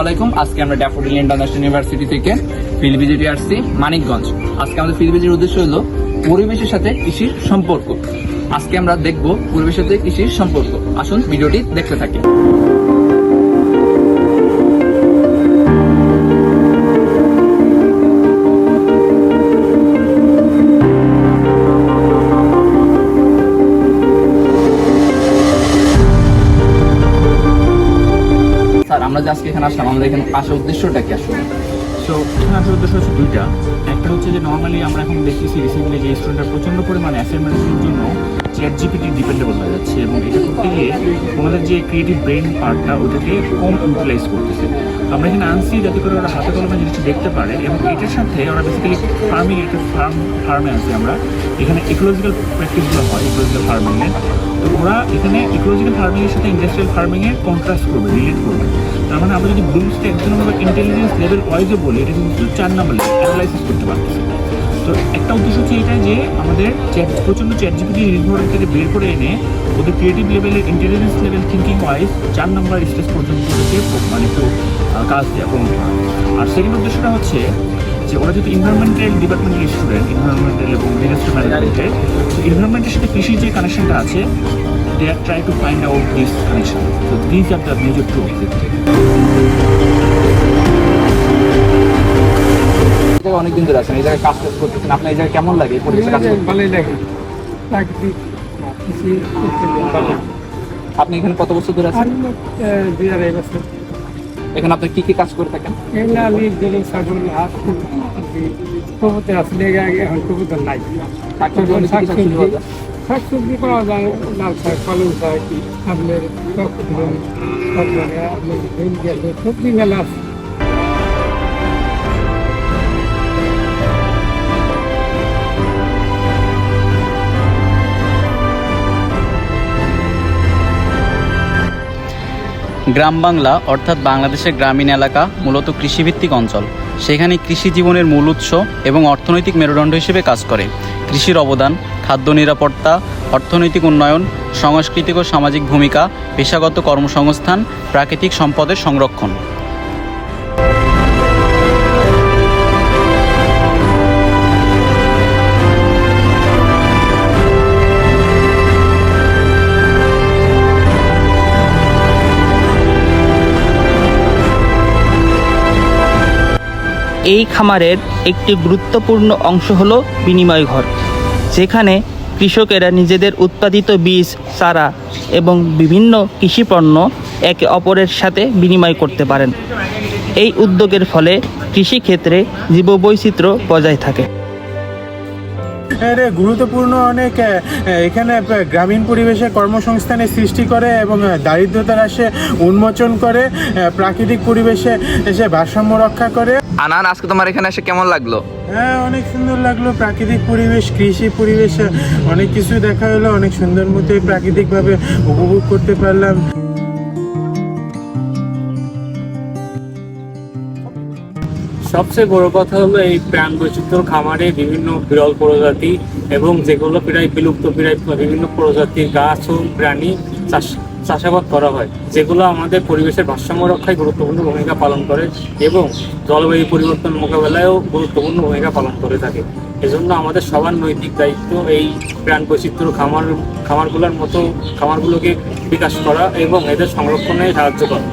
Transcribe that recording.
আলাইকুম। আজকে আমরা ড্যাফোডিল ইন্টারন্যাশনাল ইউনিভার্সিটি থেকে ফিল্ড ভিজিটে আসছি মানিকগঞ্জ। আজকে আমাদের ফিল্ড ভিজিটের উদ্দেশ্য হলো পরিবেশের সাথে কৃষির সম্পর্ক। আজকে আমরা দেখব পরিবেশের সাথে কৃষির সম্পর্ক। আসুন ভিডিওটি দেখতে থাকি। আমরা যে আজকে এখানে আসলাম, আমরা এখানে আসার উদ্দেশ্যটা কি আসলে? সো এখানে আসার উদ্দেশ্য হচ্ছে দুইটা। একটা হচ্ছে যে নর্মালি আমরা এখন দেখতেছি রিসেন্টলি যে স্টুডেন্টরা প্রচণ্ড পরিমাণে অ্যাসাইনমেন্টের জন্য ChatGPT ডিপেন্ডেবল হয়ে যাচ্ছে এবং এটা করতে গিয়ে ওনাদের যে ক্রিয়েটিভ ব্রেন পার্টটা ওটাকে কম ইউটিলাইজ করতেছে। আমরা এখানে আনছি যাতে করে ওরা হাতে কলমে জিনিসটা দেখতে পারে এবং এটার সাথে ওরা বেসিক্যালি ফার্মিং একটা ফার্মে আনছি আমরা। এখানে ইকোলজিক্যাল প্র্যাকটিসগুলো হয় ইকোলজিক্যাল ফার্মিংয়ের। তো ওরা এখানে ইকোলজিক্যাল ফার্মিংয়ের সাথে ইন্ডাস্ট্রিয়াল ফার্মিংয়ের কন্ট্রাস্ট করবে, রিলেট করবে। তার মানে আমরা যদি ব্লুমসটা একজন আমরা ইন্টেলিজেন্স লেভেল ওয়াইজে বলি, এটা কিন্তু 4 নাম্বার লেভেল অ্যানালাইসিস করতে পারতেছে। তো একটা উদ্দেশ্য হচ্ছে এটা যে আমাদের প্রচণ্ড ChatGPT নির্ভর থেকে বের করে এনে ওদের ক্রিয়েটিভ লেভেলের intelligence level thinking wise 4 number stage পর্যন্ত ওদেরকে মানে একটু কাজ দেওয়া প্রমোট করা। আর সেকেন্ড উদ্দেশ্যটা হচ্ছে যে ওরা যেহেতু ইনভারনমেন্টাল ডিপার্টমেন্টের স্টুডেন্ট, ইনভারনমেন্টাল এবং ডিজাস্টার ম্যানেজমেন্টের, তো ইনভারনমেন্টের সাথে কৃষির যে কানেকশনটা আছে, they are trying to find out this connection. So these are the major two objectives. অনেকদিন ধরে আছেন এই জায়গায় কাজ করতেছেন, আপনার এই জায়গায় কেমন লাগে? পরিবেশে কাজ করতে ভালোই লাগে। প্রাকৃতিক কৃষি করতে ভালো। আপনি এখানে কত বছর ধরে আছেন? আমি 2.5 বছর। এখানে আপনি কি কি কাজ করে থাকেন? এগুলো আমি গরু ছাগল হাঁস কবুতর আসলে এখন কবুতর নাই। শাকসবজি পাওয়া যায়, লাল শাক, পালং শাক, আপনার সবজি মেলা আছে। গ্রাম বাংলা অর্থাৎ বাংলাদেশের গ্রামীণ এলাকা মূলত কৃষিভিত্তিক অঞ্চল। সেখানে কৃষি জীবনের মূল উৎস এবং অর্থনৈতিক মেরুদণ্ড হিসেবে কাজ করে। কৃষির অবদান খাদ্য নিরাপত্তা, অর্থনৈতিক উন্নয়ন, সাংস্কৃতিক ও সামাজিক ভূমিকা, পেশাগত কর্মসংস্থান, প্রাকৃতিক সম্পদের সংরক্ষণ। এই খামারের একটি গুরুত্বপূর্ণ অংশ হলো বিনিময় ঘর, যেখানে কৃষকেরা নিজেদের উৎপাদিত বীজ, চারা এবং বিভিন্ন কৃষিপণ্য একে অপরের সাথে বিনিময় করতে পারেন। এই উদ্যোগের ফলে কৃষিক্ষেত্রে জীববৈচিত্র্য বজায় থাকে। গুরুত্বপূর্ণ অনেক এখানে গ্রামীণ পরিবেশে কর্মসংস্থানের সৃষ্টি করে এবং দারিদ্রতা হ্রাসে উন্মোচন করে, প্রাকৃতিক পরিবেশে এসে ভারসাম্য রক্ষা করে। আনান, আজকে তোমার এখানে এসে কেমন লাগলো? হ্যাঁ, অনেক সুন্দর লাগলো। প্রাকৃতিক পরিবেশ, কৃষি পরিবেশ, অনেক কিছু দেখা হলো। অনেক সুন্দর মতো প্রাকৃতিকভাবে উপভোগ করতে পারলাম। সবচেয়ে বড় কথা হলো এই প্রাণ বৈচিত্র্য খামারে বিভিন্ন বিরল প্রজাতি এবং যেগুলো প্রায় বিলুপ্ত প্রায় বিভিন্ন প্রজাতির গাছ ও প্রাণী চাষাবাদ করা হয়, যেগুলো আমাদের পরিবেশের ভারসাম্য রক্ষায় গুরুত্বপূর্ণ ভূমিকা পালন করে এবং জলবায়ু পরিবর্তন মোকাবেলায়ও গুরুত্বপূর্ণ ভূমিকা পালন করে থাকে। এজন্য আমাদের সবার নৈতিক দায়িত্ব এই প্রাণ বৈচিত্র্য খামারগুলোর মতো খামারগুলোকে বিকাশ করা এবং এদের সংরক্ষণে সাহায্য করা।